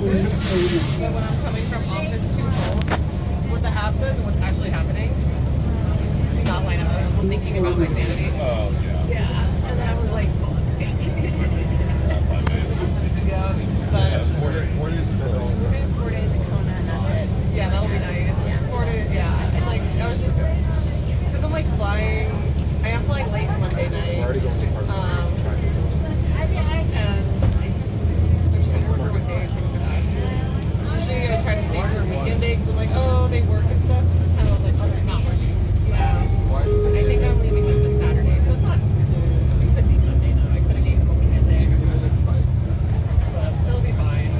But when I'm coming from office to home, what the app says and what's actually happening do not line up. I'm thinking about my sanity. Oh, yeah. Yeah, and I was like, fuck. Yeah, but 4 days for all. 4 days in Kona, and that's it. yeah, that'll be nice. 4 days, yeah. And like, I was just, because I'm like flying, I am flying late Monday night. Already going to park. And I'm trying to work with Dave for that. Usually I try to stay for a weekend day because I'm like, oh, they work and stuff. And this time I was like, oh, they're not working. Yeah. I think I'm leaving like this Saturday, so it's not too, it could be Sunday though. I could have gave them a weekend day. But it'll be fine.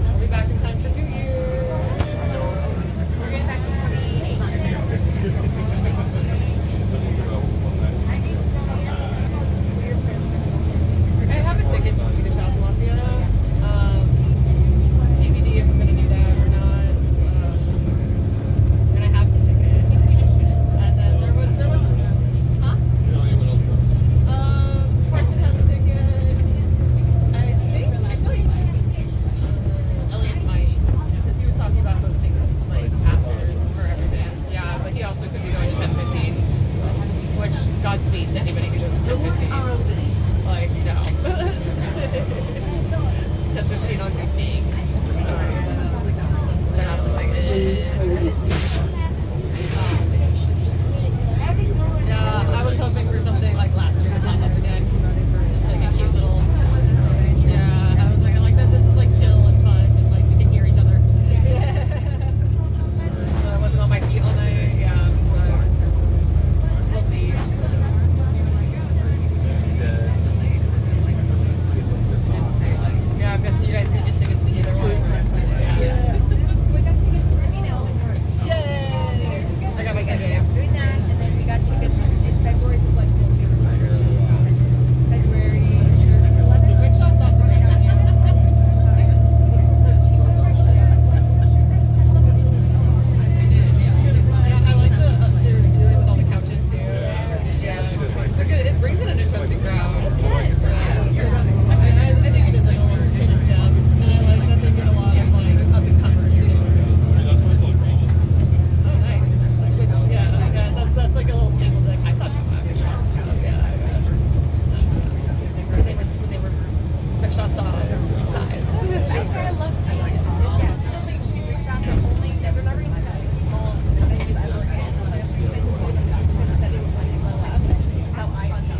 I'll be back in time for New Year. We're getting back in 28. I have a ticket to Swedish House Mafia. TBD if I'm going to do that or not. And I have the ticket. And then there was, huh? Carson has a ticket. I feel like Elliot might, because he was talking about hosting like afters for everything. Yeah, but he also could be going to 10:15, which Godspeed to anybody who goes to 10:15. Like, no. 10:15 on good being. Sorry. And I was like, yeah, I was hoping for something like last year's pop up again. Just like a cute little. Yeah, I was like, I like that this is like chill and fun and like we can hear each other. I wasn't on my feet all night. Yeah. We'll see. Yeah, I'm guessing you guys can get tickets to either one. Yeah. We got tickets to Reno in March. Yay! I got my ticket. Doing that, and then we got tickets in February to like February 11th. Rickshaw stops in Reno. Yeah, I like the upstairs viewing with all the couches too. Yeah. It's a good, it brings in an interesting crowd. I think it is like a hidden gem, and I like that they get a lot of like up and comers too. Oh, nice. That's a good. Yeah, that's like a little staple deck. I saw them at Rickshaw. So yeah. When they were Rickshaw style size. That's where I love seeing it. Yeah, people think see Rickshaw, but only they're not really like a small venue ever. And it's like a few places where the setting was like low up. That's how I feel.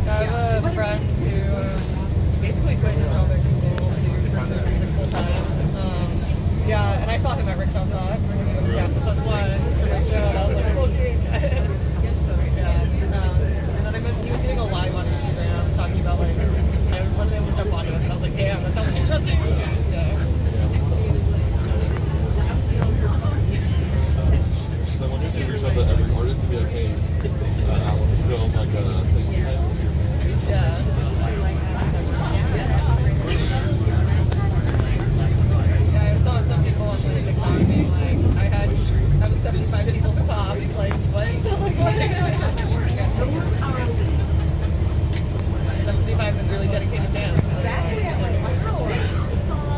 I have a friend who basically quit his job at Google to pursue music full time. Yeah, and I saw him at Rickshaw Stop. Yeah, so that's why I showed. I was like, okay. Yeah. And then he was doing a live on Instagram talking about like I wasn't able to jump onto it, and I was like, damn, that sounds interesting. Yeah. So I wonder if you reach out to every artist and be like, hey, let's film like a thing with him. Yeah. Yeah, I saw some people on TikTok being like, I was 75 people's top. Like, what? Like, what? 75 and really dedicated fans. Exactly. I'm like, wow.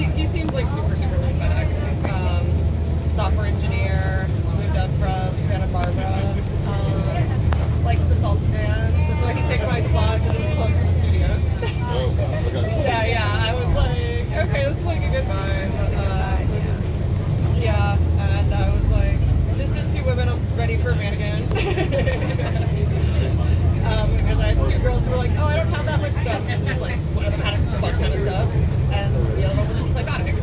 he seems like super laid back. Software engineer, moved up from Santa Barbara. Likes to salsa dance. That's why he picked my spot because it was close to the studios. Oh, okay. Yeah. I was like, okay, this is like a good vibe. Yeah, and I was like, just did 2 women. I'm ready for a man again. Because I had 2 girls who were like, oh, I don't have that much stuff. And just like, one of them had a bunch of stuff. And the other one was psychotic.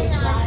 Please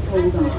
hold on.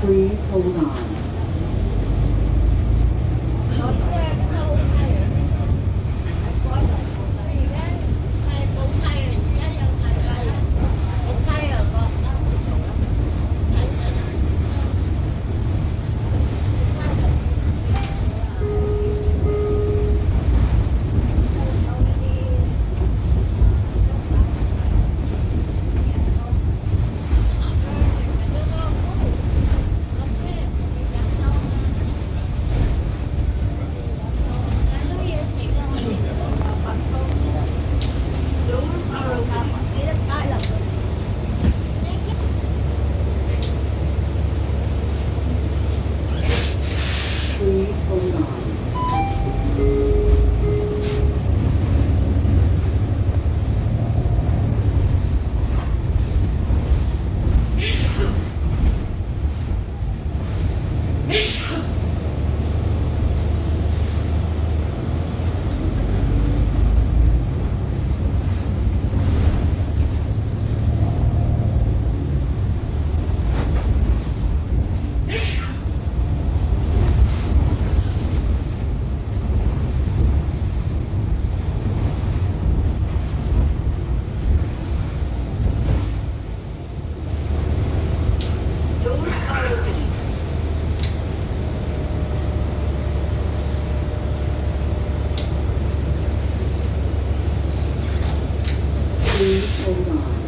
Please hold on. Please hold on. Please hold on.